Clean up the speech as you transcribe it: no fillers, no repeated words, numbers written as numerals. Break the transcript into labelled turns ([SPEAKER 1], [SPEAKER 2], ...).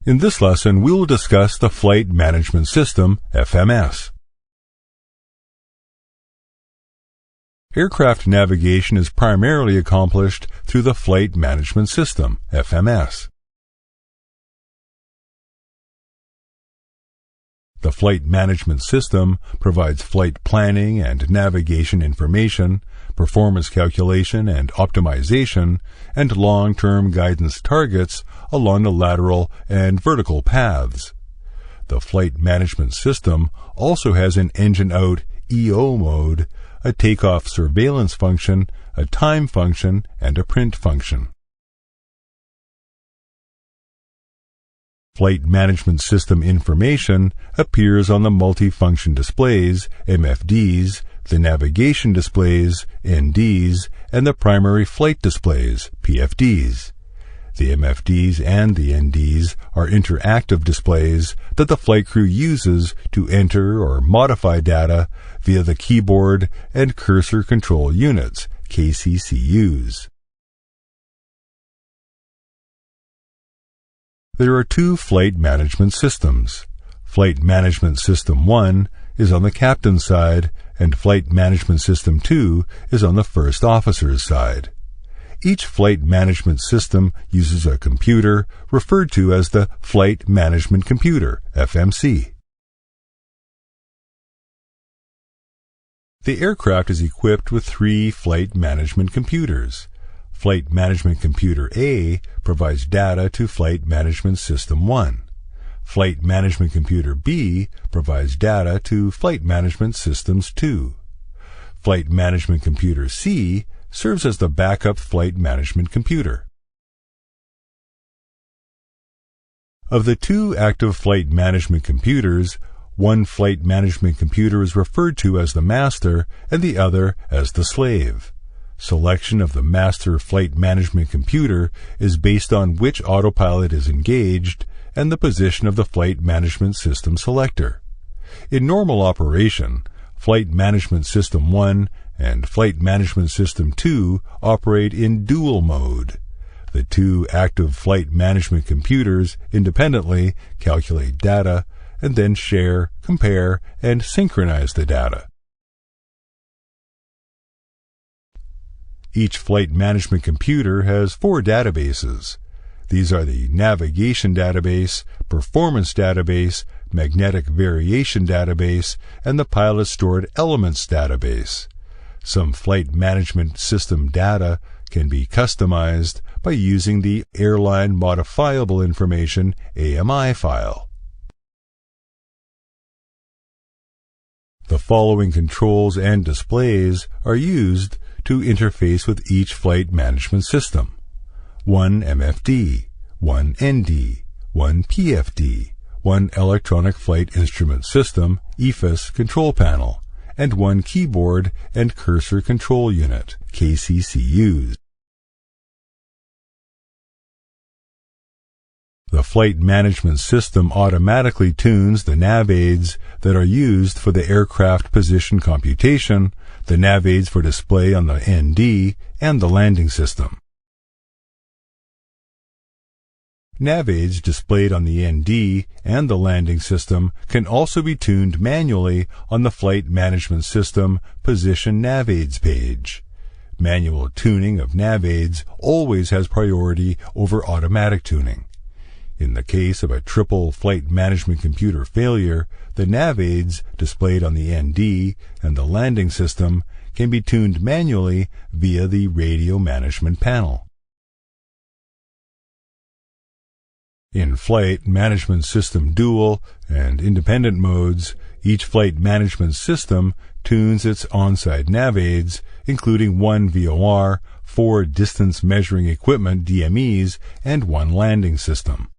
[SPEAKER 1] In this lesson, we will discuss the Flight Management System, FMS. Aircraft navigation is primarily accomplished through the Flight Management System, FMS. The Flight Management System provides flight planning and navigation information, performance calculation and optimization, and long-term guidance targets along the lateral and vertical paths. The Flight Management System also has an engine-out EO mode, a takeoff surveillance function, a time function, and a print function. Flight Management System information appears on the multifunction displays, MFDs, the navigation displays, NDs, and the primary flight displays, PFDs. The MFDs and the NDs are interactive displays that the flight crew uses to enter or modify data via the keyboard and cursor control units, KCCUs. There are two flight management systems. Flight Management System 1 is on the captain's side, and Flight Management System 2 is on the first officer's side. Each flight management system uses a computer referred to as the Flight Management Computer, FMC. The aircraft is equipped with three flight management computers. Flight Management Computer A provides data to Flight Management System 1. Flight Management Computer B provides data to Flight Management Systems 2. Flight Management Computer C serves as the backup flight management computer. Of the two active flight management computers, one flight management computer is referred to as the master and the other as the slave. Selection of the master flight management computer is based on which autopilot is engaged and the position of the flight management system selector. In normal operation, Flight Management System 1 and Flight Management System 2 operate in dual mode. The two active flight management computers independently calculate data and then share, compare, and synchronize the data. Each flight management computer has four databases. These are the Navigation Database, Performance Database, Magnetic Variation Database, and the Pilot Stored Elements Database. Some flight management system data can be customized by using the Airline Modifiable Information AMI file. The following controls and displays are used to interface with each flight management system: one MFD, one ND, one PFD, one Electronic Flight Instrument System EFIS control panel, and one keyboard and cursor control unit, KCCUs. The Flight Management System automatically tunes the nav aids that are used for the aircraft position computation, the nav aids for display on the ND, and the landing system. Nav aids displayed on the ND and the landing system can also be tuned manually on the Flight Management System Position Nav Aids page. Manual tuning of nav aids always has priority over automatic tuning. In the case of a triple flight management computer failure, the nav aids displayed on the ND and the landing system can be tuned manually via the radio management panel. In Flight Management System Dual and Independent modes, each flight management system tunes its on-site nav aids, including one VOR, 4 distance measuring equipment DMEs, and one landing system.